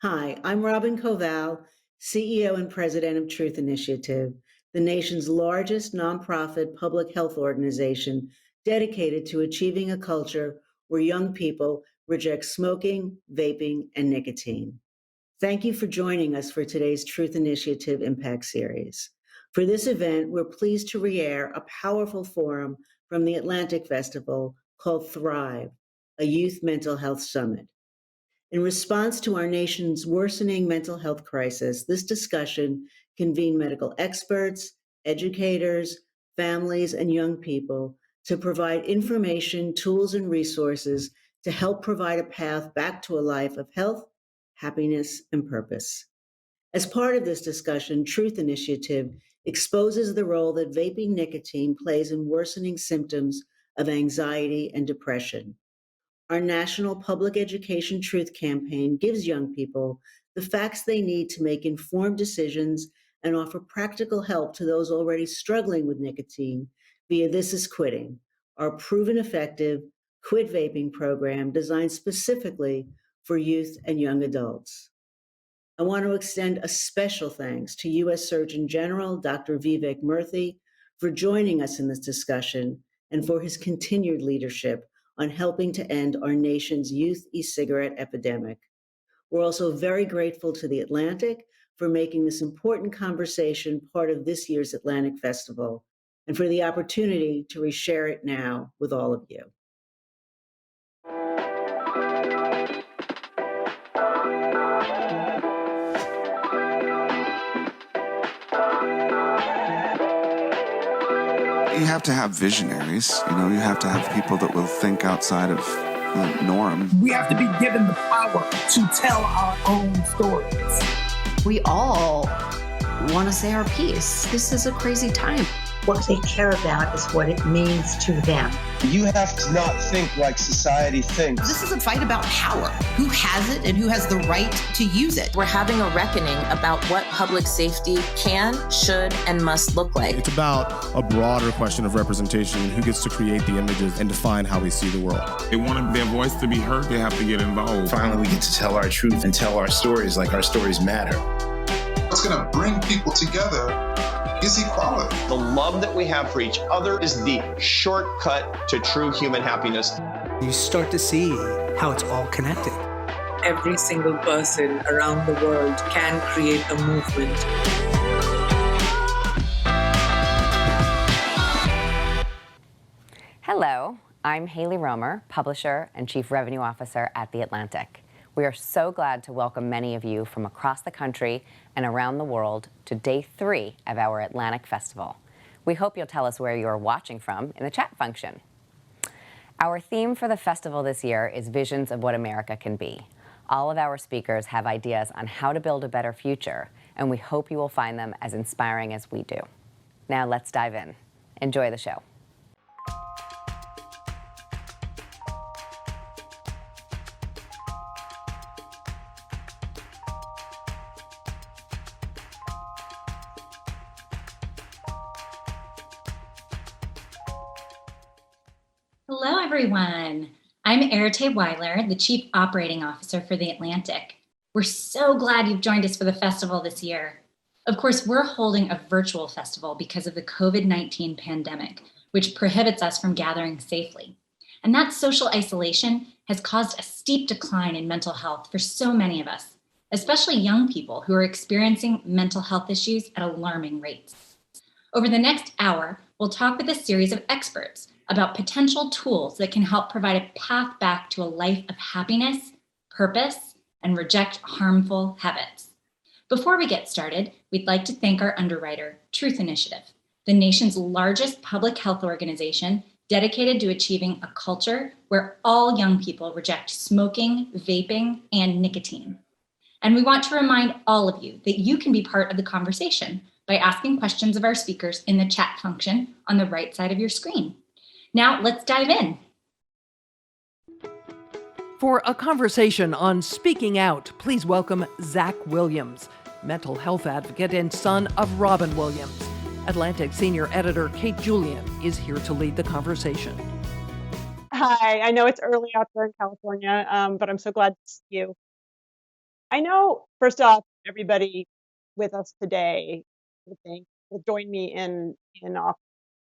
Hi, I'm Robin Koval, CEO and President of Truth Initiative, the nation's largest nonprofit public health organization dedicated to achieving a culture where young people reject smoking, vaping, and nicotine. Thank you for joining us for today's Truth Initiative Impact Series. For this event, we're pleased to re-air a powerful forum from the Atlantic Festival called Thrive, a youth mental health summit. In response to our nation's worsening mental health crisis, this discussion convened medical experts, educators, families, and young people to provide information, tools, and resources to help provide a path back to a life of health, happiness, and purpose. As part of this discussion, Truth Initiative exposes the role that vaping nicotine plays in worsening symptoms of anxiety and depression. Our national public education truth campaign gives young people the facts they need to make informed decisions and offer practical help to those already struggling with nicotine via This Is Quitting, our proven effective quit vaping program designed specifically for youth and young adults. I want to extend a special thanks to U.S. Surgeon General Dr. Vivek Murthy for joining us in this discussion and for his continued leadership on helping to end our nation's youth e-cigarette epidemic. We're also very grateful to the Atlantic for making this important conversation part of this year's Atlantic Festival and for the opportunity to reshare it now with all of you. You have to have visionaries, you have to have people that will think outside of the norm. We have to be given the power to tell our own stories. We all want to say our piece. This is a crazy time. What they care about is what it means to them. You have to not think like society thinks. This is a fight about power. Who has it and who has the right to use it? We're having a reckoning about what public safety can, should, and must look like. It's about a broader question of representation and who gets to create the images and define how we see the world. They want their voice to be heard, they have to get involved. Finally, we get to tell our truth and tell our stories like our stories matter. What's going to bring people together is equality. The love that we have for each other is the shortcut to true human happiness. You start to see how it's all connected. Every single person around the world can create a movement. Hello, I'm Haley Romer, publisher and Chief Revenue Officer at The Atlantic. We are so glad to welcome many of you from across the country and around the world to Day 3 of our Atlantic Festival. We hope you'll tell us where you are watching from in the chat function. Our theme for the festival this year is Visions of What America Can Be. All of our speakers have ideas on how to build a better future, and we hope you will find them as inspiring as we do. Now let's dive in. Enjoy the show. Hello, everyone. I'm Arete Weiler, the Chief Operating Officer for The Atlantic. We're so glad you've joined us for the festival this year. Of course, we're holding a virtual festival because of the COVID-19 pandemic, which prohibits us from gathering safely. And that social isolation has caused a steep decline in mental health for so many of us, especially young people who are experiencing mental health issues at alarming rates. Over the next hour, we'll talk with a series of experts about potential tools that can help provide a path back to a life of happiness, purpose, and reject harmful habits. Before we get started, we'd like to thank our underwriter, Truth Initiative, the nation's largest public health organization dedicated to achieving a culture where all young people reject smoking, vaping, and nicotine. And we want to remind all of you that you can be part of the conversation by asking questions of our speakers in the chat function on the right side of your screen. Now, let's dive in. For a conversation on speaking out, please welcome Zach Williams, mental health advocate and son of Robin Williams. Atlantic senior editor Kate Julian is here to lead the conversation. Hi, I know it's early out there in California, but I'm so glad to see you. I know, first off, everybody with us today, I think, will join me in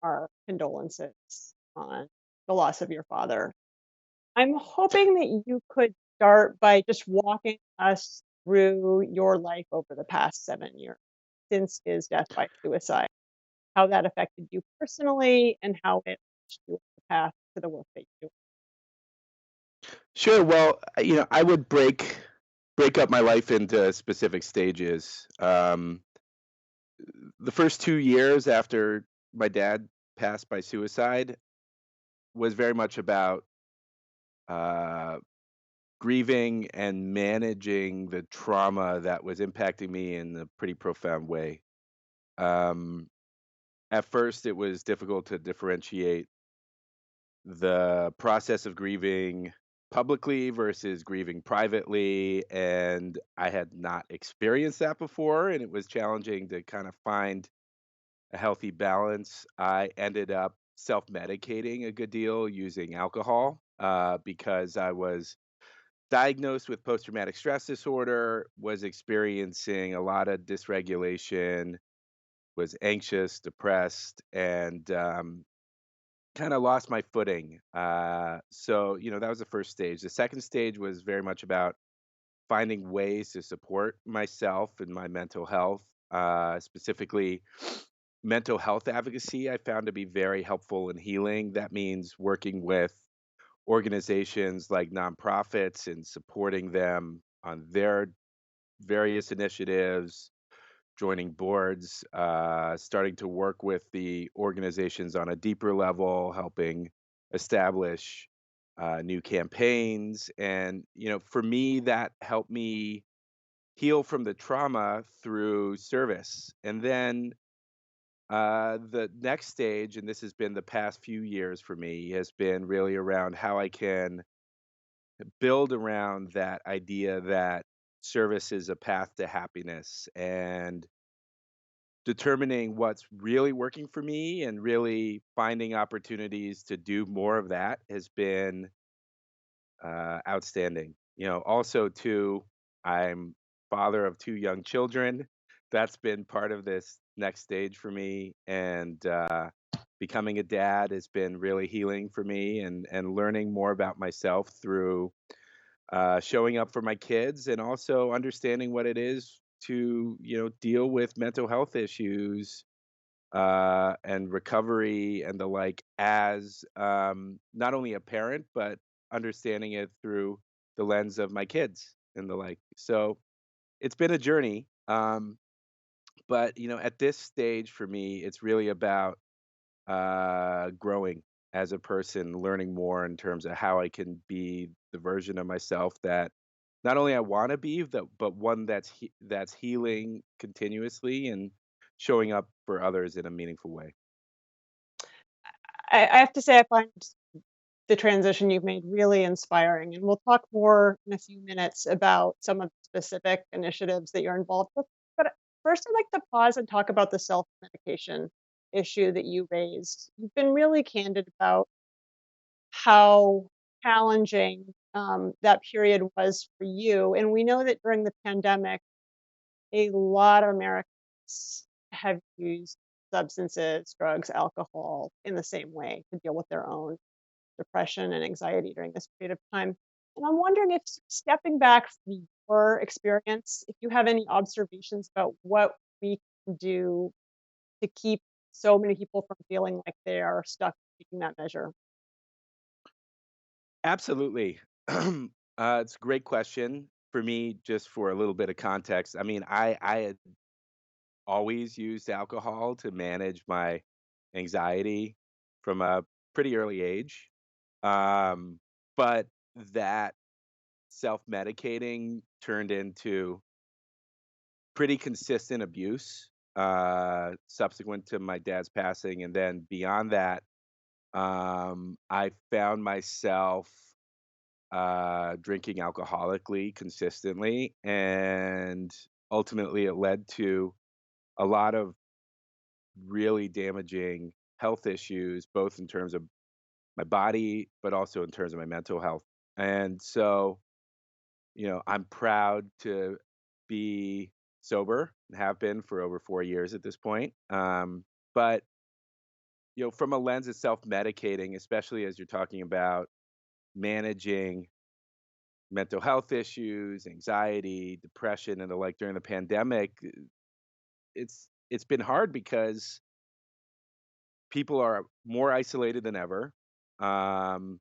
our condolences on the loss of your father. I'm hoping that you could start by just walking us through your life over the past 7 years since his death by suicide, how that affected you personally, and how it pushed you on the path to the work that you do. Sure. Well, I would break up my life into specific stages. The first 2 years after my dad passed by suicide was very much about uh, grieving and managing the trauma that was impacting me in a pretty profound way. Um, at first, it was difficult to differentiate the process of grieving publicly versus grieving privately. And I had not experienced that before, and it was challenging to kind of find a healthy balance. I ended up self medicating a good deal using alcohol because I was diagnosed with post traumatic stress disorder, was experiencing a lot of dysregulation, was anxious, depressed, and kind of lost my footing. So, that was the first stage. The second stage was very much about finding ways to support myself and my mental health, specifically mental health advocacy. I found to be very helpful in healing. That means working with organizations like nonprofits and supporting them on their various initiatives, joining boards, starting to work with the organizations on a deeper level, helping establish new campaigns. And, for me, that helped me heal from the trauma through service. And then the next stage, and this has been the past few years for me, has been really around how I can build around that idea that service is a path to happiness and determining what's really working for me and really finding opportunities to do more of that has been outstanding. Also, too, I'm father of two young children. That's been part of this next stage for me. And becoming a dad has been really healing for me and learning more about myself through showing up for my kids and also understanding what it is to deal with mental health issues and recovery and the like as not only a parent but understanding it through the lens of my kids and the like. So it's been a journey, but at this stage for me it's really about growing as a person, learning more in terms of how I can be the version of myself that not only I want to be, but one that's healing continuously and showing up for others in a meaningful way. I have to say, I find the transition you've made really inspiring, and we'll talk more in a few minutes about some of the specific initiatives that you're involved with. But first, I'd like to pause and talk about the self-medication issue that you raised. You've been really candid about how challenging that period was for you, and we know that during the pandemic, a lot of Americans have used substances, drugs, alcohol in the same way to deal with their own depression and anxiety during this period of time. And I'm wondering if, stepping back from your experience, if you have any observations about what we can do to keep so many people from feeling like they are stuck taking that measure. Absolutely. It's a great question. For me, just for a little bit of context, I mean, I had always used alcohol to manage my anxiety from a pretty early age. Um, but that self-medicating turned into pretty consistent abuse subsequent to my dad's passing. And then beyond that, I found myself drinking alcoholically consistently. And ultimately, it led to a lot of really damaging health issues, both in terms of my body, but also in terms of my mental health. And so I'm proud to be sober and have been for over 4 years at this point. But from a lens of self-medicating, especially as you're talking about managing mental health issues, anxiety, depression, and the like during the pandemic, it's been hard because people are more isolated than ever. Um,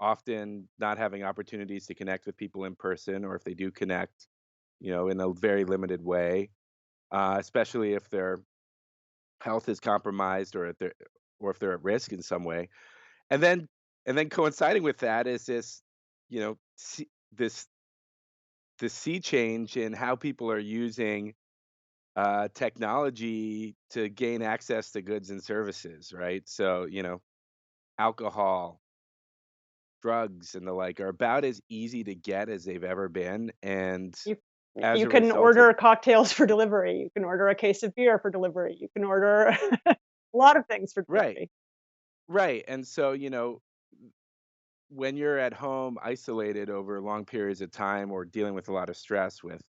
Often not having opportunities to connect with people in person, or if they do connect, in a very limited way, especially if their health is compromised or if they're at risk in some way. And then coinciding with that is this, this sea change in how people are using technology to gain access to goods and services, right? So, alcohol, drugs, and the like are about as easy to get as they've ever been. And You as you a can result of order cocktails for delivery. You can order a case of beer for delivery. You can order a lot of things for right, delivery. right. And so, when you're at home isolated over long periods of time or dealing with a lot of stress with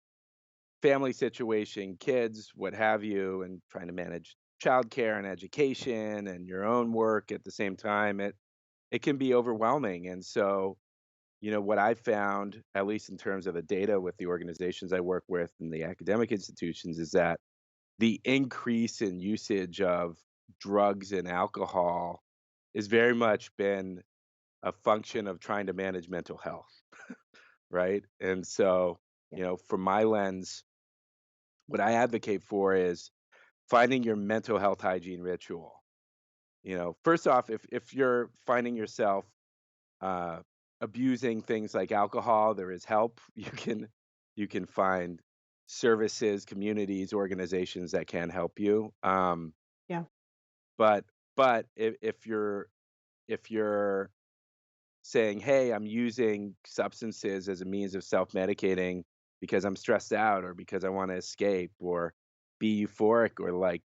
family situation, kids, what have you, and trying to manage childcare and education and your own work at the same time, it can be overwhelming. And so, what I found, at least in terms of the data with the organizations I work with and the academic institutions, is that the increase in usage of drugs and alcohol has very much been a function of trying to manage mental health, right? And so, from my lens, what I advocate for is finding your mental health hygiene ritual. First off, if you're finding yourself uh, abusing things like alcohol, there is help. You can find services, communities, organizations that can help you. Yeah. But if you're saying, "Hey, I'm using substances as a means of self-medicating because I'm stressed out or because I want to escape or be euphoric," or like,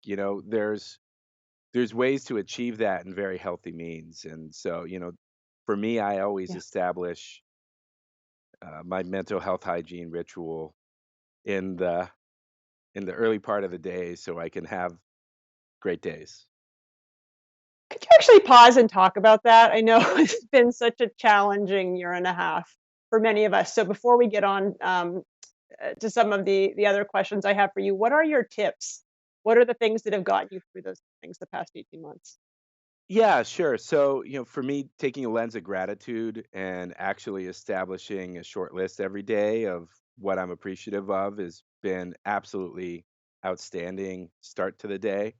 there's ways to achieve that in very healthy means. And so, for me, I always Yeah. establish my mental health hygiene ritual in the early part of the day so I can have great days. Could you actually pause and talk about that? I know it's been such a challenging year and a half for many of us. So before we get on to some of the other questions I have for you, what are your tips? What are the things that have gotten you through those things the past 18 months? Yeah, sure. So, for me, taking a lens of gratitude and actually establishing a short list every day of what I'm appreciative of has been absolutely outstanding start to the day.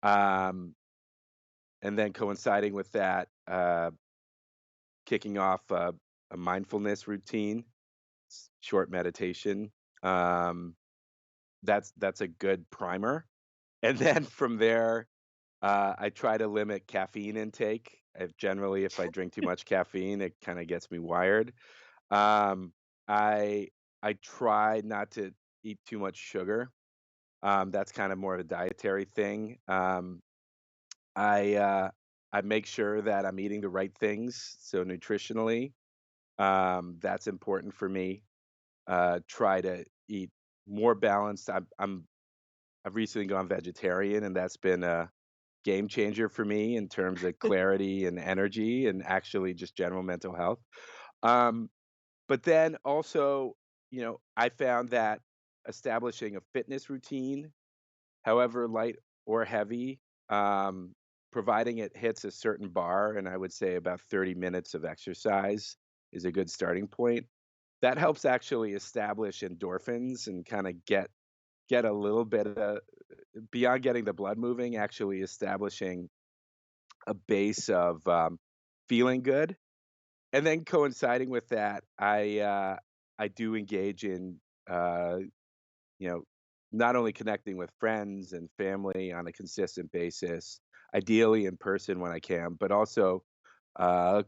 Um, and then coinciding with that, kicking off a mindfulness routine, short meditation. Um, that's a good primer. And then from there, I try to limit caffeine intake. If I drink too much caffeine, it kind of gets me wired. Um, I I try not to eat too much sugar. That's kind of more of a dietary thing. I I make sure that I'm eating the right things, so nutritionally, that's important for me. Try to eat more balanced. I've recently gone vegetarian, and that's been a game changer for me in terms of clarity and energy and actually just general mental health. Um, but then also, I found that establishing a fitness routine, however light or heavy, um, providing it hits a certain bar, and I would say about 30 minutes of exercise is a good starting point. That helps actually establish endorphins and kind of get a little bit of beyond getting the blood moving, actually establishing a base of feeling good. And then coinciding with that, I do engage in uh, you know not only connecting with friends and family on a consistent basis, ideally in person when I can, but also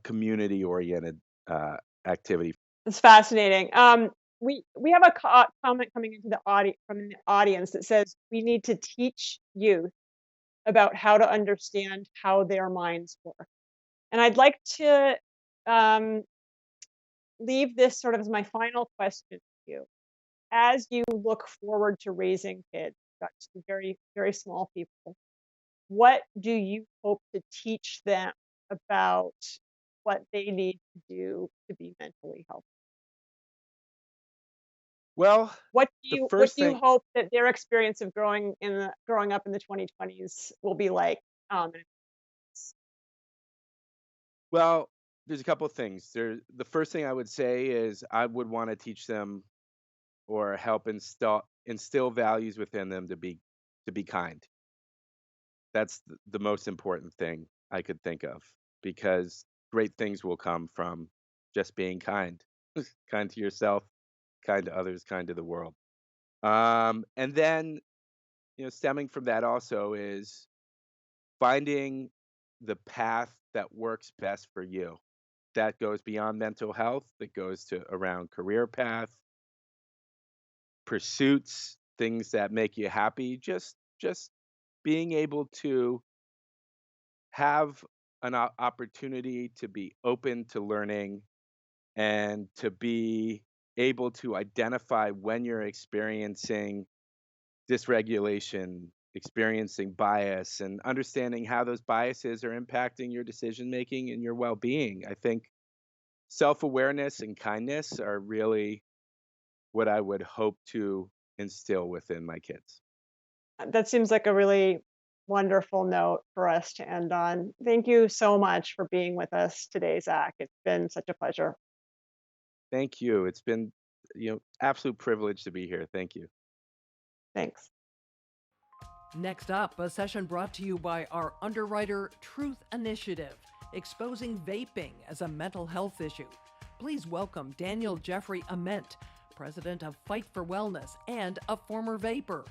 community oriented activity. It's fascinating. We have a comment coming into the from the audience that says we need to teach youth about how to understand how their minds work. And I'd like to um, leave this sort of as my final question to you. As you look forward to raising kids, got two very, very small people, what do you hope to teach them about what they need to do to be mentally healthy? Well, what the do first you thing, hope that their experience of growing up in the 2020s will be like? well, there's a couple of things. The first thing I would say is I would want to teach them or help instill values within them to be kind. That's the most important thing I could think of, because great things will come from just being kind, kind to yourself, kind to others, kind to the world. And then, stemming from that also is finding the path that works best for you. That goes beyond mental health, that goes to around career path, pursuits, things that make you happy, just being able to have an opportunity to be open to learning and to be able to identify when you're experiencing dysregulation, experiencing bias, and understanding how those biases are impacting your decision making and your well-being. I think self-awareness and kindness are really what I would hope to instill within my kids. That seems like a really wonderful note for us to end on. Thank you so much for being with us today, Zach. It's been such a pleasure. Thank you. It's been, absolute privilege to be here. Thank you. Thanks. Next up, a session brought to you by our underwriter Truth Initiative, exposing vaping as a mental health issue. Please welcome Daniel Ament, president of Fight for Wellness and a former vapor,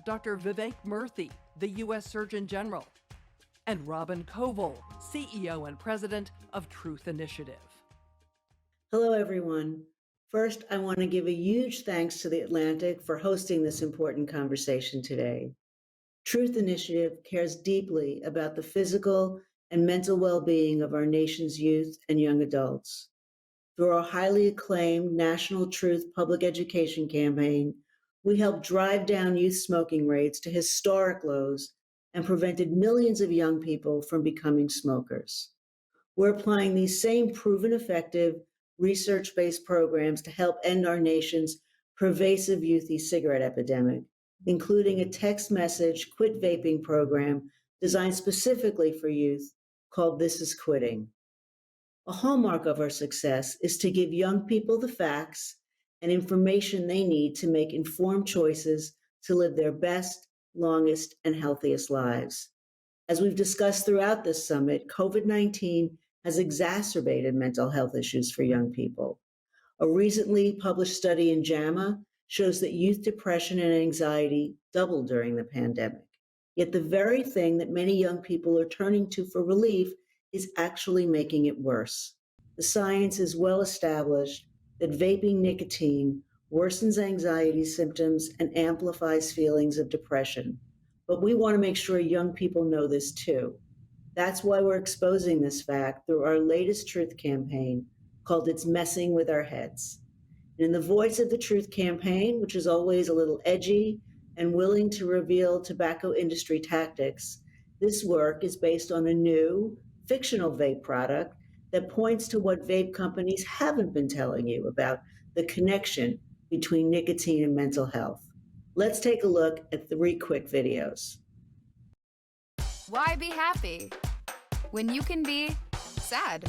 Dr. Vivek Murthy, the U.S. Surgeon General, and Robin Koval, CEO and president of Truth Initiative. Hello, everyone. First, I want to give a huge thanks to The Atlantic for hosting this important conversation today. Truth Initiative cares deeply about the physical and mental well-being of our nation's youth and young adults. Through our highly acclaimed National Truth Public Education campaign, we helped drive down youth smoking rates to historic lows and prevented millions of young people from becoming smokers. We're applying these same proven effective, research-based programs to help end our nation's pervasive youth e-cigarette epidemic, including a text message quit vaping program designed specifically for youth called This Is Quitting. A hallmark of our success is to give young people the facts and information they need to make informed choices to live their best, longest, and healthiest lives. As we've discussed throughout this summit, COVID-19 has exacerbated mental health issues for young people. A recently published study in JAMA shows that youth depression and anxiety doubled during the pandemic. Yet the very thing that many young people are turning to for relief is actually making it worse. The science is well established that vaping nicotine worsens anxiety symptoms and amplifies feelings of depression. But we want to make sure young people know this too. That's why we're exposing this fact through our latest truth campaign called It's Messing With Our Heads. And in the voice of the Truth campaign, which is always a little edgy and willing to reveal tobacco industry tactics, this work is based on a new, fictional vape product that points to what vape companies haven't been telling you about the connection between nicotine and mental health. Let's take a look at 3 quick videos. Why be happy when you can be sad?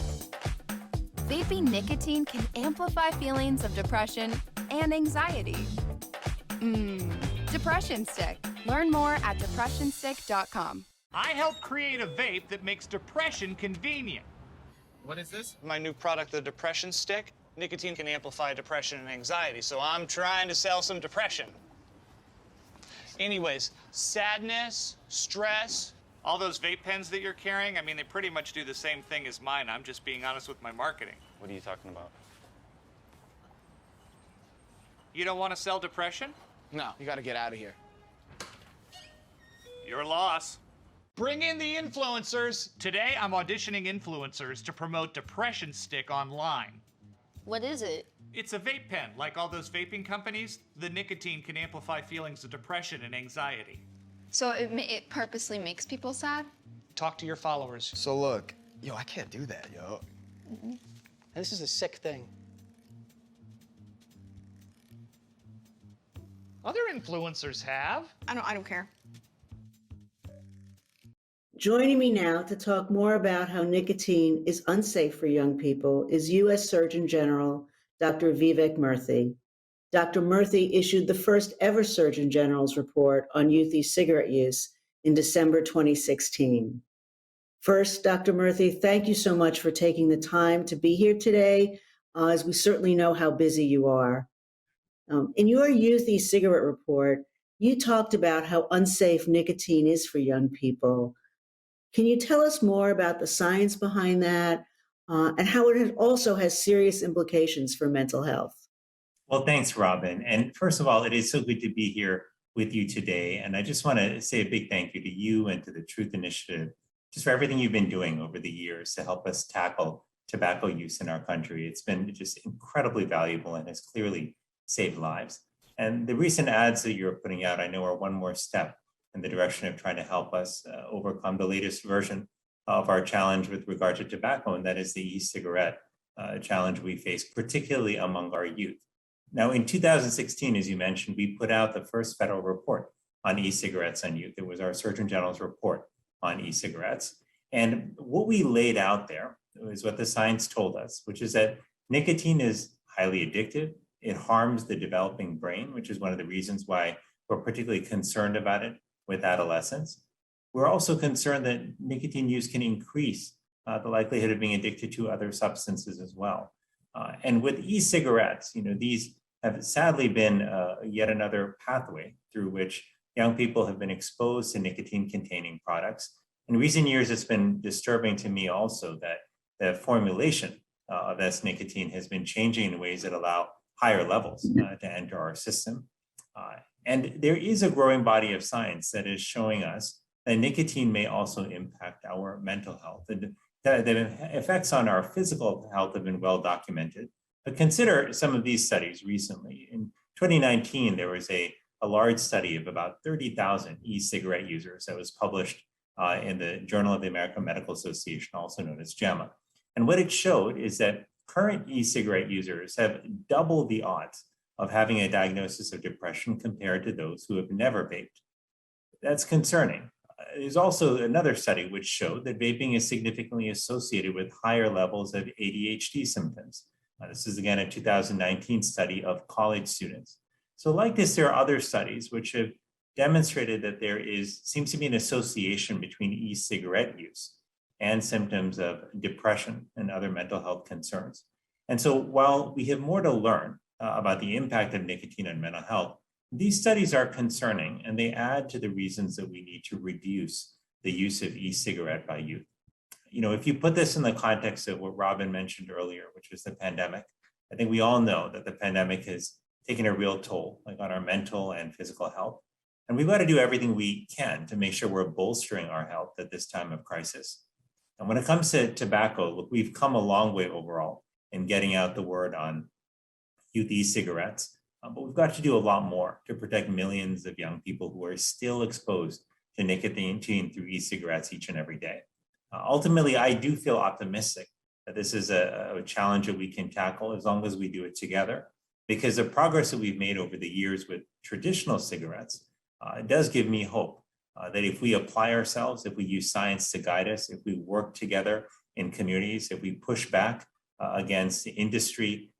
Vaping nicotine can amplify feelings of depression and anxiety. Depression Stick. Learn more at depressionstick.com. I helped create a vape that makes depression convenient. What is this? My new product, the Depression Stick. Nicotine can amplify depression and anxiety, so I'm trying to sell some depression. Anyways, sadness, stress. All those vape pens that you're carrying, I mean, they pretty much do the same thing as mine. I'm just being honest with my marketing. What are you talking about? You don't want to sell depression? No, you gotta get out of here. Your loss. Bring in the influencers. Today, I'm auditioning influencers to promote Depression Stick online. What is it? It's a vape pen, like all those vaping companies. The nicotine can amplify feelings of depression and anxiety. So it purposely makes people sad? Talk to your followers. So look, yo, I can't do that, yo. This is a sick thing. Other influencers have. I don't care. Joining me now to talk more about how nicotine is unsafe for young people is U.S. Surgeon General Dr. Vivek Murthy. Dr. Murthy issued the first ever Surgeon General's report on youth e-cigarette use in December 2016. First, Dr. Murthy, thank you so much for taking the time to be here today, as we certainly know how busy you are. In your youth e-cigarette report, you talked about how unsafe nicotine is for young people. Can you tell us more about the science behind that and how it also has serious implications for mental health? Well, thanks, Robin. And first of all, it is so good to be here with you today. And I just want to say a big thank you to you and to the Truth Initiative, just for everything you've been doing over the years to help us tackle tobacco use in our country. It's been just incredibly valuable and has clearly saved lives. And the recent ads that you're putting out, I know, are one more step in the direction of trying to help us overcome the latest version of our challenge with regard to tobacco, and that is the e-cigarette challenge we face, particularly among our youth. Now, in 2016, as you mentioned, we put out the first federal report on e-cigarettes and youth. It was our Surgeon General's report on e-cigarettes. And what we laid out there is what the science told us, which is that nicotine is highly addictive. It harms the developing brain, which is one of the reasons why we're particularly concerned about it with adolescents. We're also concerned that nicotine use can increase the likelihood of being addicted to other substances as well. And with e-cigarettes, these have sadly been yet another pathway through which young people have been exposed to nicotine-containing products. In recent years, it's been disturbing to me also that the formulation of this nicotine has been changing in ways that allow higher levels to enter our system. And there is a growing body of science that is showing us that nicotine may also impact our mental health. And the effects on our physical health have been well documented. But consider some of these studies recently. In 2019, there was a large study of about 30,000 e-cigarette users that was published in the Journal of the American Medical Association, also known as JAMA. And what it showed is that current e-cigarette users have double the odds of having a diagnosis of depression compared to those who have never vaped. That's concerning. There's also another study which showed that vaping is significantly associated with higher levels of ADHD symptoms. This is again a 2019 study of college students. So like this, there are other studies which have demonstrated that there seems to be an association between e-cigarette use and symptoms of depression and other mental health concerns. And so while we have more to learn about the impact of nicotine on mental health, these studies are concerning and they add to the reasons that we need to reduce the use of e-cigarette by youth. If you put this in the context of what Robin mentioned earlier, which was the pandemic, I think we all know that the pandemic has taken a real toll on our mental and physical health. And we've got to do everything we can to make sure we're bolstering our health at this time of crisis. And when it comes to tobacco, look, we've come a long way overall in getting out the word on youth e-cigarettes, but we've got to do a lot more to protect millions of young people who are still exposed to nicotine through e-cigarettes each and every day. Ultimately, I do feel optimistic that this is a challenge that we can tackle as long as we do it together, because the progress that we've made over the years with traditional cigarettes does give me hope that if we apply ourselves, if we use science to guide us, if we work together in communities, if we push back against the industry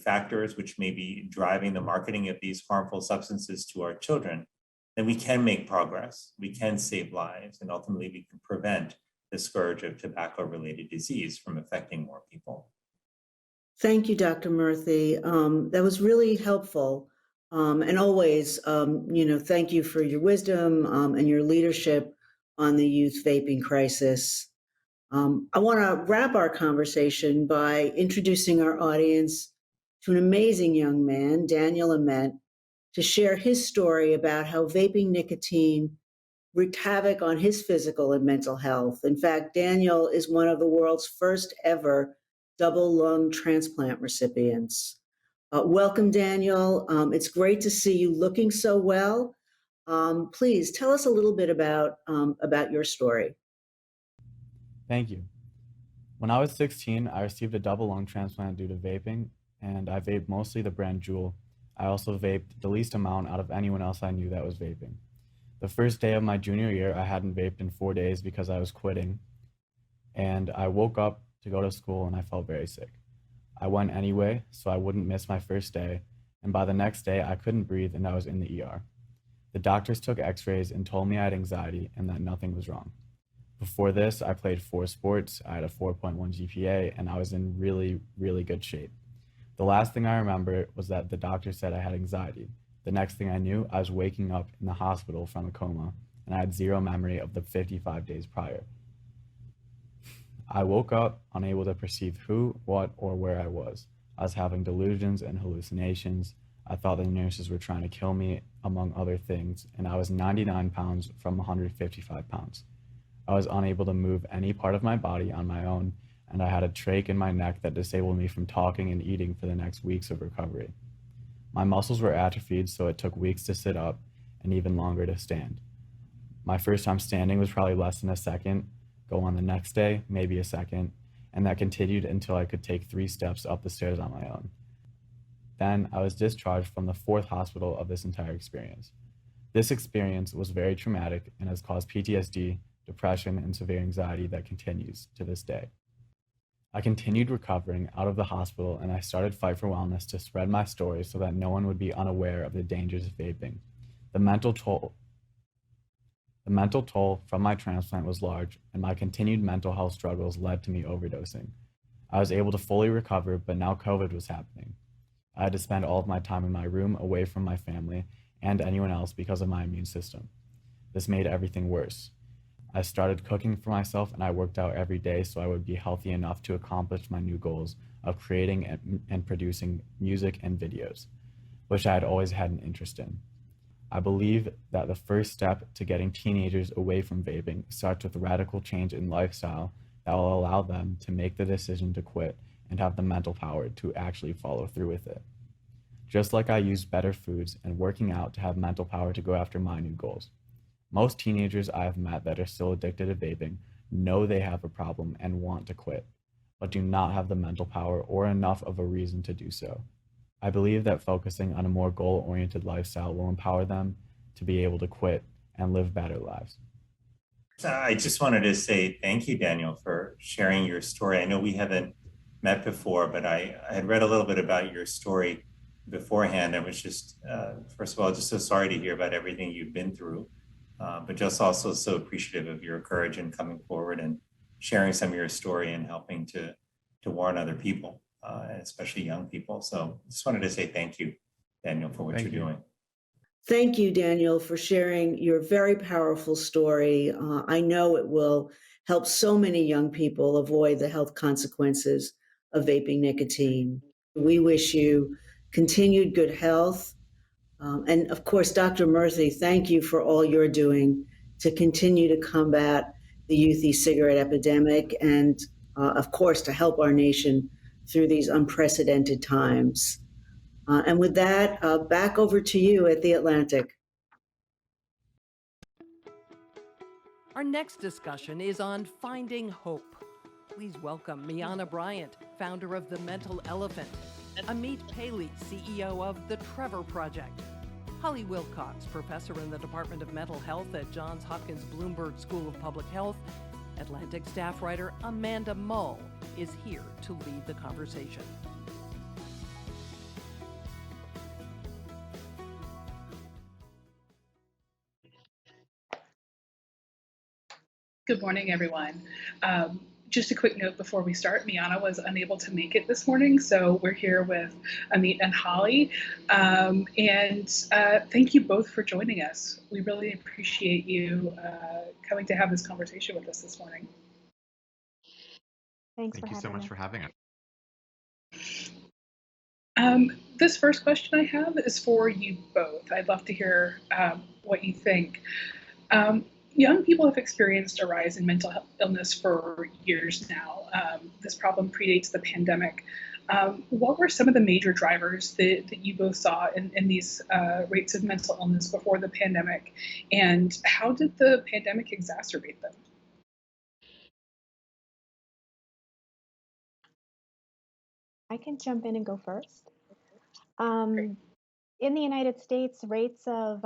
factors which may be driving the marketing of these harmful substances to our children, then we can make progress, we can save lives, and ultimately we can prevent the scourge of tobacco-related disease from affecting more people. Thank you, Dr. Murthy. That was really helpful. And always, thank you for your wisdom and your leadership on the youth vaping crisis. I want to wrap our conversation by introducing our audience to an amazing young man, Daniel Ament, to share his story about how vaping nicotine wreaked havoc on his physical and mental health. In fact, Daniel is one of the world's first ever double lung transplant recipients. Welcome, Daniel. It's great to see you looking so well. Please tell us a little bit about your story. Thank you. When I was 16, I received a double lung transplant due to vaping, and I vaped mostly the brand Juul. I also vaped the least amount out of anyone else I knew that was vaping. The first day of my junior year, I hadn't vaped in 4 days because I was quitting, and I woke up to go to school and I felt very sick. I went anyway, so I wouldn't miss my first day, and by the next day, I couldn't breathe and I was in the ER. The doctors took x-rays and told me I had anxiety and that nothing was wrong. Before this, I played 4 sports, I had a 4.1 GPA, and I was in really, really good shape. The last thing I remember was that the doctor said I had anxiety. The next thing I knew, I was waking up in the hospital from a coma, and I had zero memory of the 55 days prior. I woke up unable to perceive who, what, or where I was. I was having delusions and hallucinations. I thought the nurses were trying to kill me, among other things, and I was 99 pounds from 155 pounds. I was unable to move any part of my body on my own, and I had a trach in my neck that disabled me from talking and eating for the next weeks of recovery. My muscles were atrophied, so it took weeks to sit up and even longer to stand. My first time standing was probably less than a second, go on the next day, maybe a second, and that continued until I could take 3 steps up the stairs on my own. Then I was discharged from the 4th hospital of this entire experience. This experience was very traumatic and has caused PTSD, depression, and severe anxiety that continues to this day. I continued recovering out of the hospital, and I started Fight for Wellness to spread my story so that no one would be unaware of the dangers of vaping. The mental toll from my transplant was large, and my continued mental health struggles led to me overdosing. I was able to fully recover, but now COVID was happening. I had to spend all of my time in my room away from my family and anyone else because of my immune system. This made everything worse. I started cooking for myself, and I worked out every day so I would be healthy enough to accomplish my new goals of creating and producing music and videos, which I had always had an interest in. I believe that the first step to getting teenagers away from vaping starts with radical change in lifestyle that will allow them to make the decision to quit and have the mental power to actually follow through with it. Just like I used better foods and working out to have mental power to go after my new goals. Most teenagers I have met that are still addicted to vaping know they have a problem and want to quit, but do not have the mental power or enough of a reason to do so. I believe that focusing on a more goal-oriented lifestyle will empower them to be able to quit and live better lives. I just wanted to say thank you, Daniel, for sharing your story. I know we haven't met before, but I had read a little bit about your story beforehand. I was just, first of all, just so sorry to hear about everything you've been through. But just also so appreciative of your courage in coming forward and sharing some of your story and helping to warn other people, and especially young people. So just wanted to say thank you, Daniel, for what you're doing. Thank you, Daniel, for sharing your very powerful story. I know it will help so many young people avoid the health consequences of vaping nicotine. We wish you continued good health. And of course, Dr. Murthy, thank you for all you're doing to continue to combat the youth e-cigarette epidemic and, of course, to help our nation through these unprecedented times. And with that, back over to you at The Atlantic. Our next discussion is on finding hope. Please welcome Miana Bryant, founder of The Mental Elephant, Amit Paley, CEO of The Trevor Project, Holly Wilcox, professor in the Department of Mental Health at Johns Hopkins Bloomberg School of Public Health. Atlantic staff writer Amanda Mull is here to lead the conversation. Good morning, everyone. Just a quick note before we start, Miana was unable to make it this morning, so we're here with Amit and Holly. Thank you both for joining us. We really appreciate you coming to have this conversation with us this morning. Thank you so much for having us. This first question I have is for you both. I'd love to hear what you think. Young people have experienced a rise in mental health illness for years now. This problem predates the pandemic. What were some of the major drivers that you both saw in these rates of mental illness before the pandemic, and how did the pandemic exacerbate them? I can jump in and go first. In the United States, rates of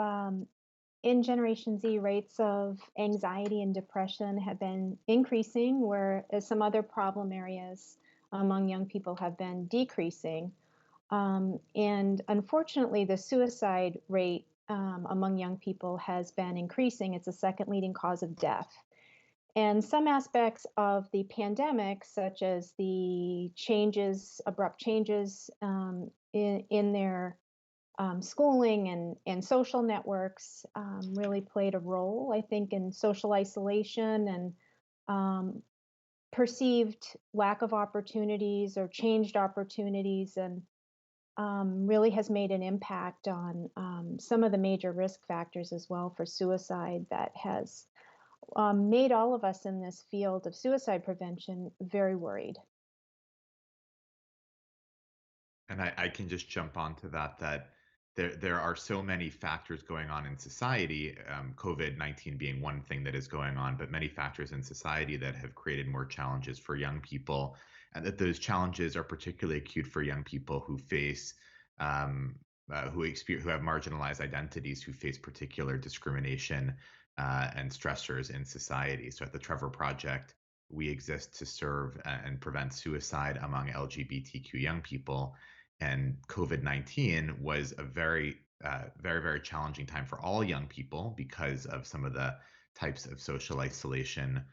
in Generation Z, rates of anxiety and depression have been increasing, whereas some other problem areas among young people have been decreasing. And unfortunately, the suicide rate among young people has been increasing. It's the second leading cause of death. And some aspects of the pandemic, such as the abrupt changes in their schooling and social networks, really played a role, I think, in social isolation and perceived lack of opportunities or changed opportunities, and really has made an impact on some of the major risk factors as well for suicide that has made all of us in this field of suicide prevention very worried. And I can just jump onto that there are so many factors going on in society, COVID-19 being one thing that is going on, but many factors in society that have created more challenges for young people, and that those challenges are particularly acute for young people who face who have marginalized identities, who face particular discrimination and stressors in society. So at the Trevor Project, we exist to serve and prevent suicide among LGBTQ young people. And COVID-19 was a very, very challenging time for all young people because of some of the types of social isolation,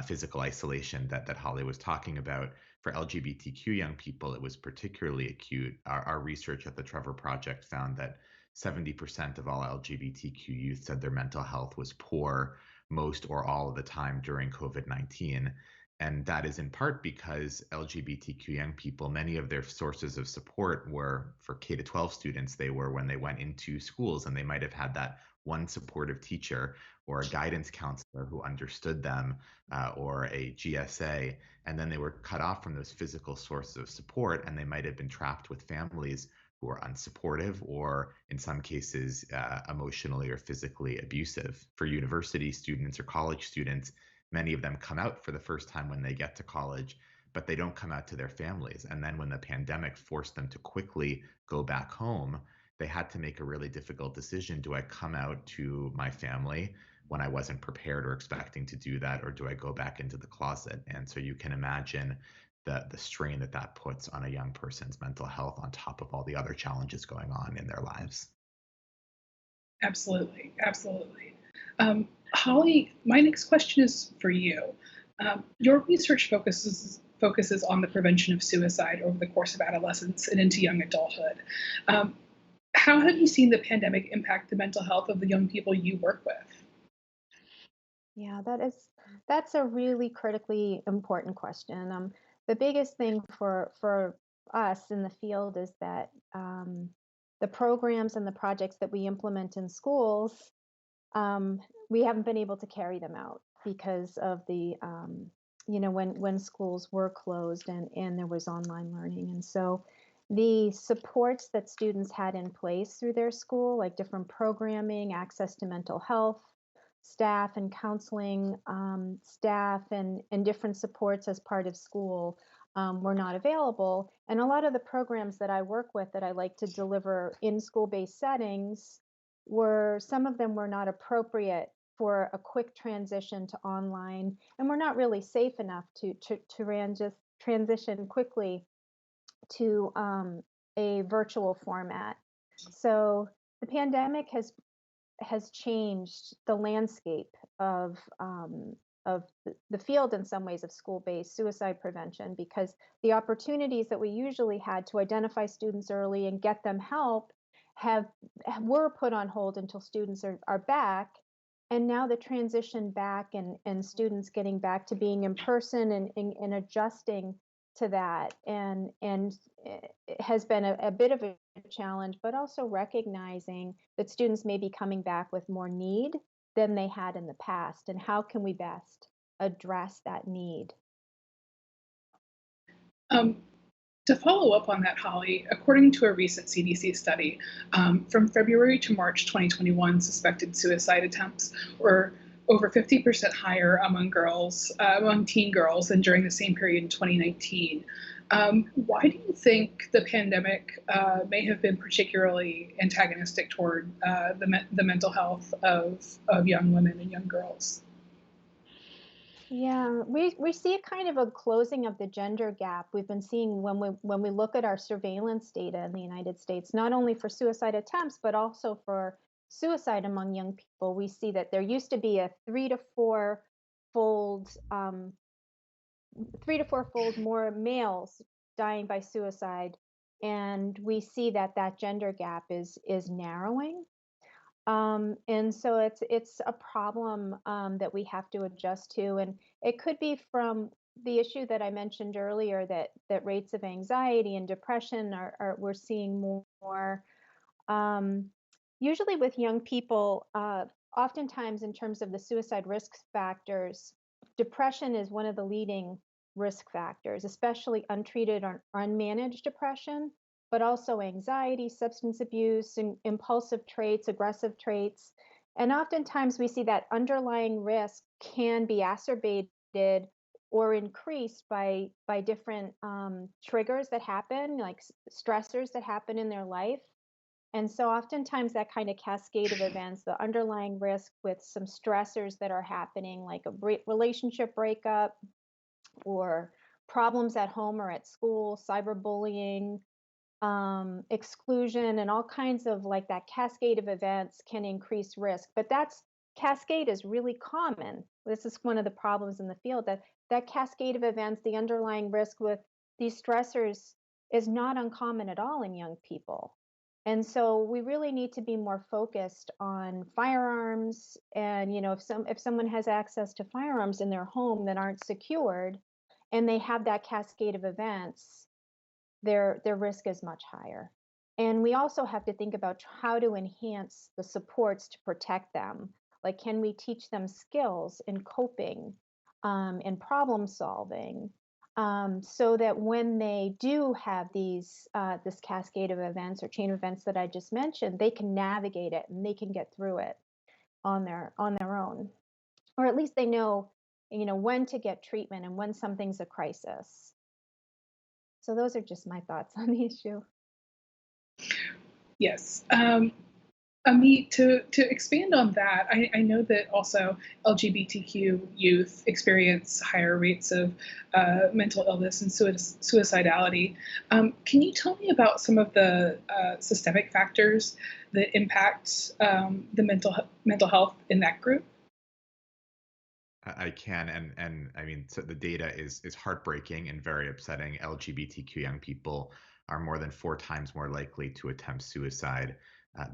physical isolation that Holly was talking about. For LGBTQ young people, it was particularly acute. Our research at the Trevor Project found that 70% of all LGBTQ youth said their mental health was poor most or all of the time during COVID-19. And that is in part because LGBTQ young people, many of their sources of support were for K-12 students, they were when they went into schools, and they might have had that one supportive teacher or a guidance counselor who understood them, or a GSA, and then they were cut off from those physical sources of support, and they might have been trapped with families who are unsupportive or in some cases emotionally or physically abusive. For university students or college students, many of them come out for the first time when they get to college, but they don't come out to their families. And then when the pandemic forced them to quickly go back home, they had to make a really difficult decision. Do I come out to my family when I wasn't prepared or expecting to do that, or do I go back into the closet? And so you can imagine the strain that puts on a young person's mental health on top of all the other challenges going on in their lives. Absolutely. Holly, my next question is for you. Your research focuses on the prevention of suicide over the course of adolescence and into young adulthood. How have you seen the pandemic impact the mental health of the young people you work with? Yeah, that's a really critically important question. The biggest thing for us in the field is that the programs and the projects that we implement in schools, we haven't been able to carry them out because of the when schools were closed and there was online learning. And so the supports that students had in place through their school, like different programming, access to mental health, staff and counseling staff, and different supports as part of school were not available. And a lot of the programs that I work with that I like to deliver in school-based settings some of them were not appropriate for a quick transition to online, and were not really safe enough to transition quickly to a virtual format. So the pandemic has changed the landscape of the field in some ways of school-based suicide prevention, because the opportunities that we usually had to identify students early and get them help were put on hold until students are back. And now the transition back and students getting back to being in person and adjusting to that and it has been a bit of a challenge, but also recognizing that students may be coming back with more need than they had in the past, and how can we best address that need? To follow up on that, Holly, according to a recent CDC study, from February to March 2021, suspected suicide attempts were over 50% higher among teen girls than during the same period in 2019. Why do you think the pandemic may have been particularly antagonistic toward the mental health of young women and young girls? Yeah, we see a kind of a closing of the gender gap. We've been seeing when we look at our surveillance data in the United States, not only for suicide attempts, but also for suicide among young people. We see that there used to be a 3 to 4 fold more males dying by suicide, and we see that that gender gap is narrowing. And so it's a problem that we have to adjust to, and it could be from the issue that I mentioned earlier, that rates of anxiety and depression are we're seeing more. Usually with young people, oftentimes in terms of the suicide risk factors, depression is one of the leading risk factors, especially untreated or unmanaged depression, but also anxiety, substance abuse, and impulsive traits, aggressive traits. And oftentimes we see that underlying risk can be exacerbated or increased by different triggers that happen, like stressors that happen in their life. And so oftentimes that kind of cascade of events, the underlying risk with some stressors that are happening, like a relationship breakup or problems at home or at school, cyberbullying, exclusion, and all kinds of like that cascade of events can increase risk. But cascade is really common. This is one of the problems in the field, that cascade of events, the underlying risk with these stressors is not uncommon at all in young people. And so we really need to be more focused on firearms. And if someone has access to firearms in their home that aren't secured, and they have that cascade of events, their risk is much higher. And we also have to think about how to enhance the supports to protect them. Like, can we teach them skills in coping, in problem solving, so that when they do have this cascade of events or chain of events that I just mentioned, they can navigate it and they can get through it on their own, or at least they know when to get treatment and when something's a crisis. So those are just my thoughts on the issue. Yes. Amit, to expand on that, I know that also LGBTQ youth experience higher rates of mental illness and suicidality. Can you tell me about some of the systemic factors that impact the mental health in that group? I can, and I mean, so the data is heartbreaking and very upsetting. LGBTQ young people are more than 4 times more likely to attempt suicide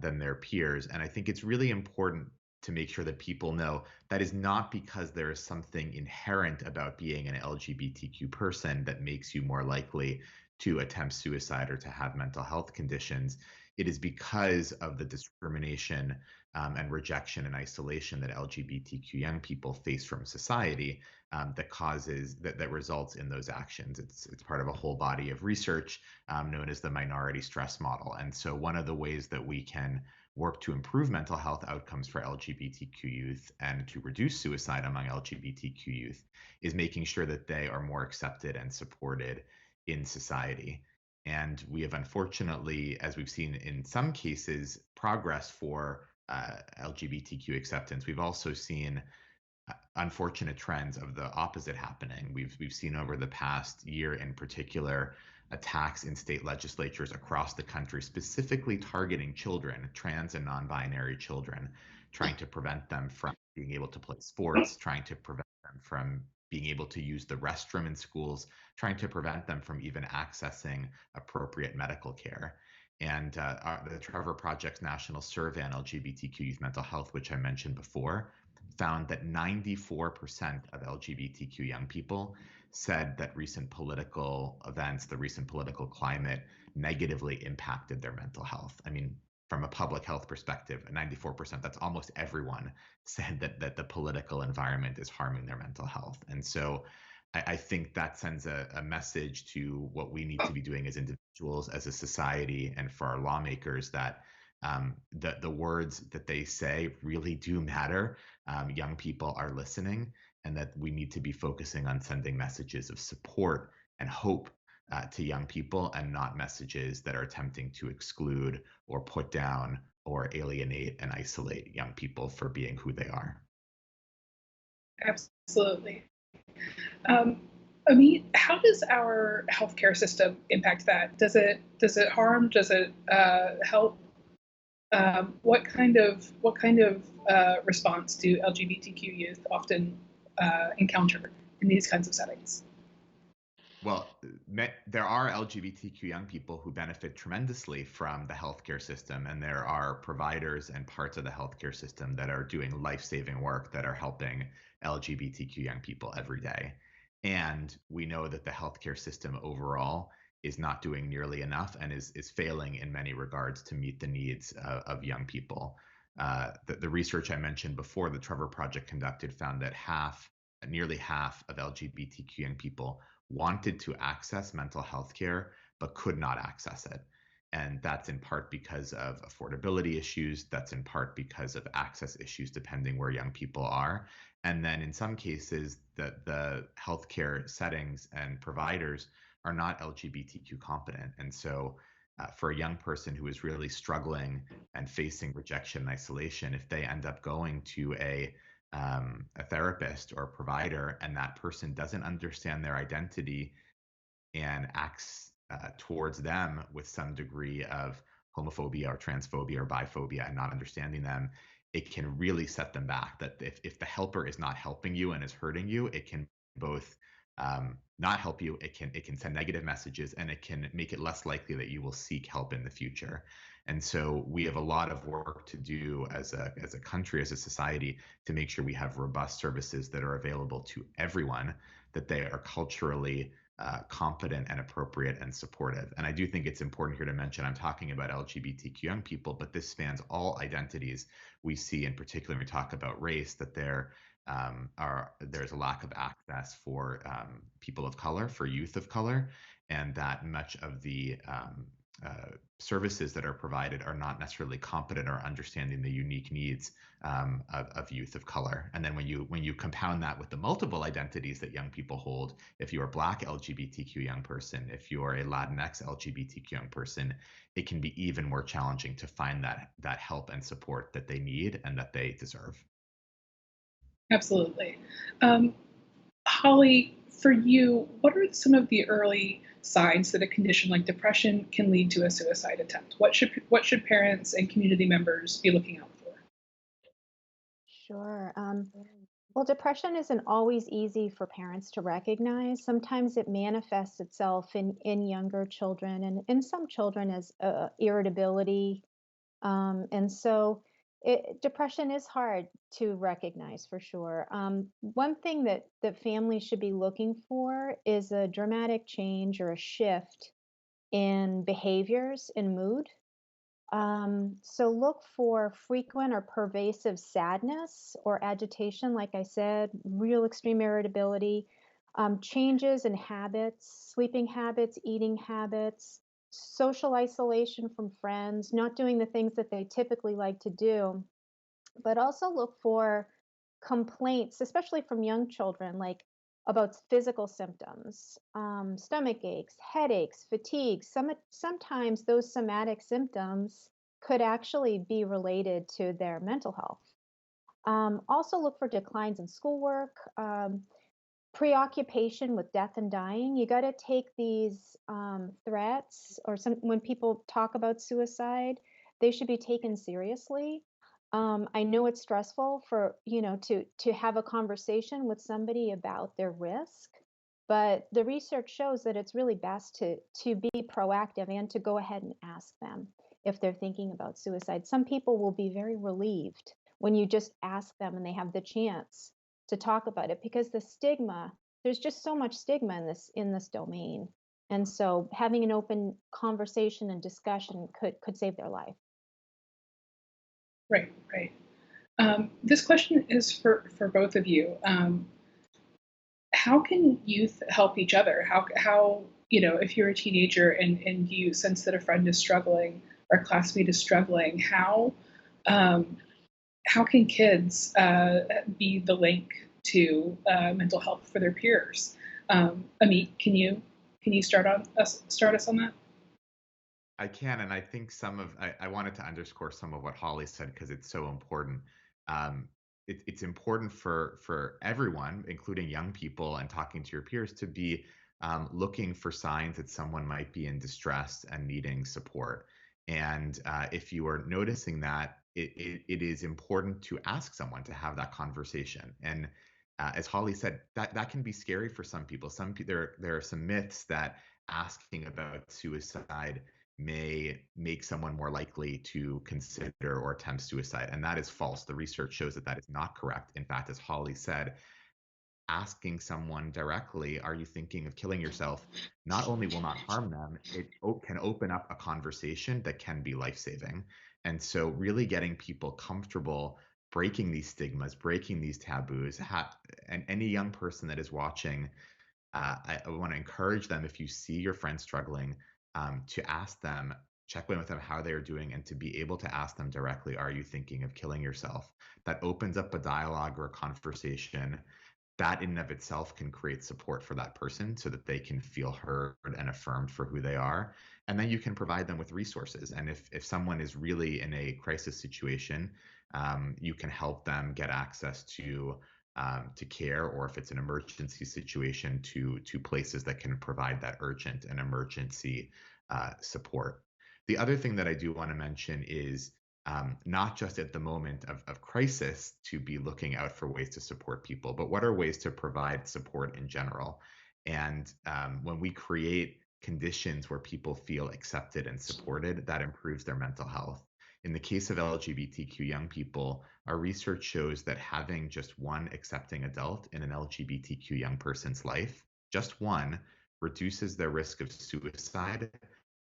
than their peers. And I think it's really important to make sure that people know that is not because there is something inherent about being an LGBTQ person that makes you more likely to attempt suicide or to have mental health conditions. It is because of the discrimination and rejection and isolation that LGBTQ young people face from society that results in those actions. It's part of a whole body of research known as the minority stress model. And so one of the ways that we can work to improve mental health outcomes for LGBTQ youth and to reduce suicide among LGBTQ youth is making sure that they are more accepted and supported in society. And we have, unfortunately, as we've seen in some cases, progress for LGBTQ acceptance. We've also seen unfortunate trends of the opposite happening. We've seen over the past year in particular attacks in state legislatures across the country, specifically targeting children, trans and non-binary children, trying to prevent them from being able to play sports, trying to prevent them from being able to use the restroom in schools, trying to prevent them from even accessing appropriate medical care. And the Trevor Project's national survey on LGBTQ youth mental health, which I mentioned before, found that 94% of LGBTQ young people said that recent political events, the recent political climate, negatively impacted their mental health. I mean, from a public health perspective, 94%, that's almost everyone, said that the political environment is harming their mental health. And so I think that sends a message to what we need to be doing as individuals, as a society, and for our lawmakers, that the words that they say really do matter. Young people are listening, and that we need to be focusing on sending messages of support and hope to young people, and not messages that are attempting to exclude or put down or alienate and isolate young people for being who they are. Absolutely. Amit, how does our healthcare system impact that? Does it harm? Does it help? What kind of response do LGBTQ youth often encounter in these kinds of settings? Well, there are LGBTQ young people who benefit tremendously from the healthcare system, and there are providers and parts of the healthcare system that are doing life-saving work that are helping LGBTQ young people every day. And we know that the healthcare system overall is not doing nearly enough, and is failing in many regards to meet the needs of young people. The research I mentioned before, the Trevor Project conducted, found that nearly half of LGBTQ young people wanted to access mental health care, but could not access it. And that's in part because of affordability issues. That's in part because of access issues, depending where young people are. And then in some cases, the healthcare settings and providers are not LGBTQ competent. And so for a young person who is really struggling and facing rejection and isolation, if they end up going to a therapist or a provider, and that person doesn't understand their identity and acts towards them with some degree of homophobia or transphobia or biphobia, and not understanding them, it can really set them back. That if the helper is not helping you and is hurting you, it can both not help you, it can send negative messages, and it can make it less likely that you will seek help in the future. And so we have a lot of work to do as a country, as a society, to make sure we have robust services that are available to everyone, that they are culturally competent and appropriate and supportive. And I do think it's important here to mention, I'm talking about LGBTQ young people, but this spans all identities. We see, in particular, when we talk about race, that there's a lack of access for people of color, for youth of color, and that much of the services that are provided are not necessarily competent or understanding the unique needs of youth of color. And then when you compound that with the multiple identities that young people hold, if you're a Black LGBTQ young person, if you're a Latinx LGBTQ young person, it can be even more challenging to find that help and support that they need and that they deserve. Absolutely. Holly, for you, what are some of the early signs that a condition like depression can lead to a suicide attempt? What should parents and community members be looking out for? Sure. Well, depression isn't always easy for parents to recognize. Sometimes it manifests itself in younger children, and in some children as irritability. And so depression is hard to recognize for sure. One thing that families should be looking for is a dramatic change or a shift in behaviors and mood. So look for frequent or pervasive sadness or agitation, like I said, real extreme irritability, changes in habits, sleeping habits, eating habits, social isolation from friends, not doing the things that they typically like to do, but also look for complaints, especially from young children, like about physical symptoms, stomach aches, headaches, fatigue. Sometimes those somatic symptoms could actually be related to their mental health. Also look for declines in schoolwork, preoccupation with death and dying. You got to take these threats, or when people talk about suicide, they should be taken seriously. I know it's stressful for, to have a conversation with somebody about their risk, but the research shows that it's really best to be proactive and to go ahead and ask them if they're thinking about suicide. Some people will be very relieved when you just ask them and they have the chance to talk about it, because there's just so much stigma in this domain. And so having an open conversation and discussion could save their life. Right, right. This question is for both of you. How can youth help each other? How if you're a teenager and you sense that a friend is struggling or a classmate is struggling, how can kids be the link to mental health for their peers? Amit, can you start us on that? I can, and I think I wanted to underscore some of what Holly said because it's so important. It's important for everyone, including young people, and talking to your peers to be looking for signs that someone might be in distress and needing support. And if you are noticing that, it is important to ask someone to have that conversation. And as Holly said, that can be scary for some people. There are some myths that asking about suicide may make someone more likely to consider or attempt suicide. And that is false. The research shows that is not correct. In fact, as Holly said, asking someone directly, are you thinking of killing yourself, not only will not harm them, it can open up a conversation that can be life-saving. And so really getting people comfortable breaking these stigmas, breaking these taboos, and any young person that is watching, I want to encourage them, if you see your friend struggling, to ask them, check in with them how they're doing, and to be able to ask them directly, are you thinking of killing yourself? That opens up a dialogue or a conversation that in and of itself can create support for that person so that they can feel heard and affirmed for who they are. And then you can provide them with resources. And if someone is really in a crisis situation, you can help them get access to care, or if it's an emergency situation, to places that can provide that urgent and emergency support. The other thing that I do want to mention is not just at the moment of crisis to be looking out for ways to support people, but what are ways to provide support in general. And when we create conditions where people feel accepted and supported, that improves their mental health. In the case of LGBTQ young people, our research shows that having just one accepting adult in an LGBTQ young person's life, just one, reduces their risk of suicide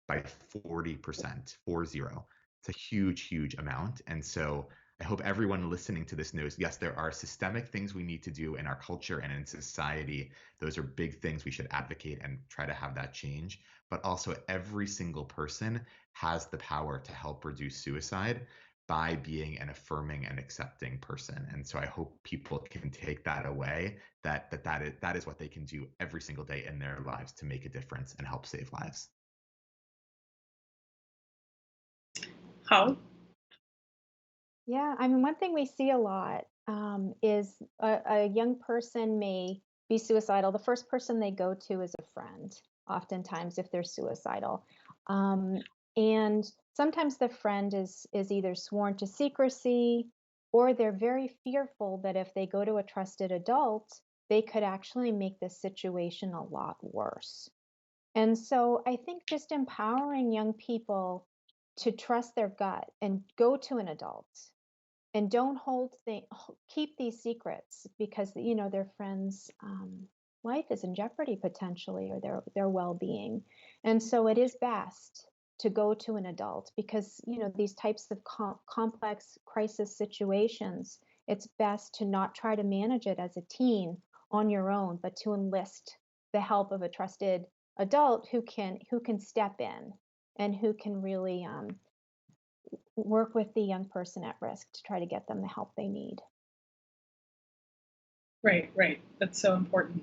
by 40%, 40. It's a huge, huge amount. And so I hope everyone listening to this knows, yes, there are systemic things we need to do in our culture and in society. Those are big things we should advocate and try to have that change. But also every single person has the power to help reduce suicide by being an affirming and accepting person. And so I hope people can take that away, that is what they can do every single day in their lives to make a difference and help save lives. How? Yeah, I mean, one thing we see a lot is a young person may be suicidal. The first person they go to is a friend, oftentimes, if they're suicidal. And sometimes the friend is either sworn to secrecy, or they're very fearful that if they go to a trusted adult, they could actually make the situation a lot worse. And so I think just empowering young people to trust their gut and go to an adult, and don't keep these secrets, because their friends' life is in jeopardy potentially, or their well-being. And so it is best to go to an adult, because these types of complex crisis situations, it's best to not try to manage it as a teen on your own, but to enlist the help of a trusted adult who can step in and who can really work with the young person at risk to try to get them the help they need. Right. That's so important.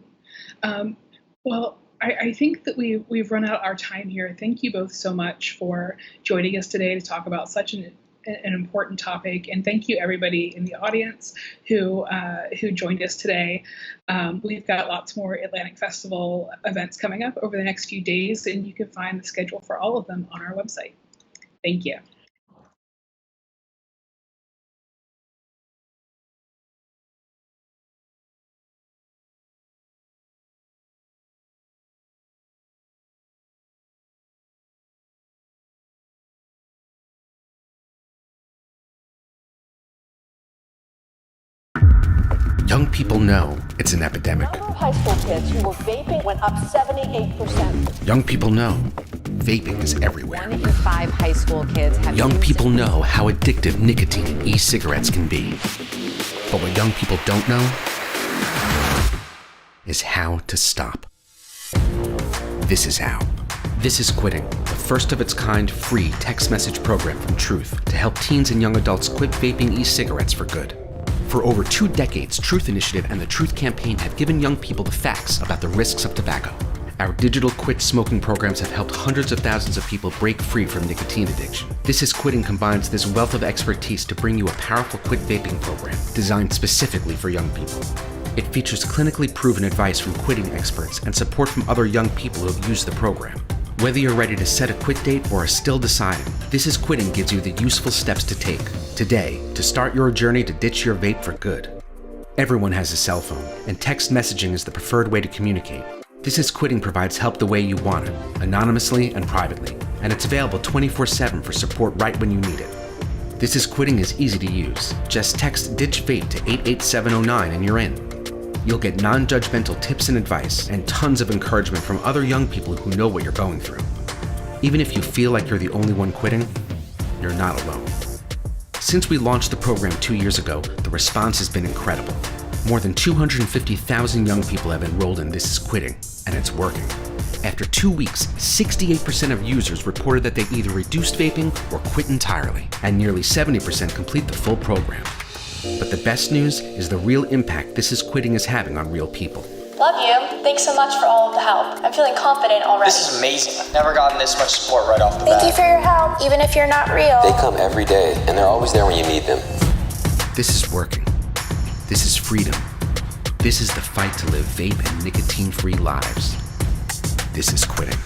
Well, I think that we've run out our time here. Thank you both so much for joining us today to talk about such an important topic, and thank you everybody in the audience who joined us today. We've got lots more Atlantic Festival events coming up over the next few days, and you can find the schedule for all of them on our website. Thank you. Young people know it's an epidemic. The number of high school kids who were vaping went up 78%. Young people know vaping is everywhere. 1 in 5 high school kids have Young used people know how addictive nicotine and e-cigarettes can be. But what young people don't know is how to stop. This is how. This is Quitting, the first of its kind free text message program from Truth to help teens and young adults quit vaping e-cigarettes for good. For over 2 decades, Truth Initiative and the Truth Campaign have given young people the facts about the risks of tobacco. Our digital quit smoking programs have helped hundreds of thousands of people break free from nicotine addiction. This is Quitting combines this wealth of expertise to bring you a powerful quit vaping program designed specifically for young people. It features clinically proven advice from quitting experts and support from other young people who have used the program. Whether you're ready to set a quit date or are still deciding, This is Quitting gives you the useful steps to take today to start your journey to ditch your vape for good. Everyone has a cell phone, and text messaging is the preferred way to communicate. This is Quitting provides help the way you want it, anonymously and privately, and it's available 24/7 for support right when you need it. This is Quitting is easy to use. Just text Ditch Vape to 88709 and you're in. You'll get non-judgmental tips and advice and tons of encouragement from other young people who know what you're going through. Even if you feel like you're the only one quitting, you're not alone. Since we launched the program 2 years ago, the response has been incredible. More than 250,000 young people have enrolled in This is Quitting, and it's working. After 2 weeks, 68% of users reported that they either reduced vaping or quit entirely, and nearly 70% complete the full program. But the best news is the real impact This is Quitting is having on real people. Love you. Thanks so much for all of the help. I'm feeling confident already. This is amazing. I've never gotten this much support right off the bat. Thank you for your help, even if you're not real. They come every day, and they're always there when you need them. This is working. This is freedom. This is the fight to live vape and nicotine-free lives. This is Quitting.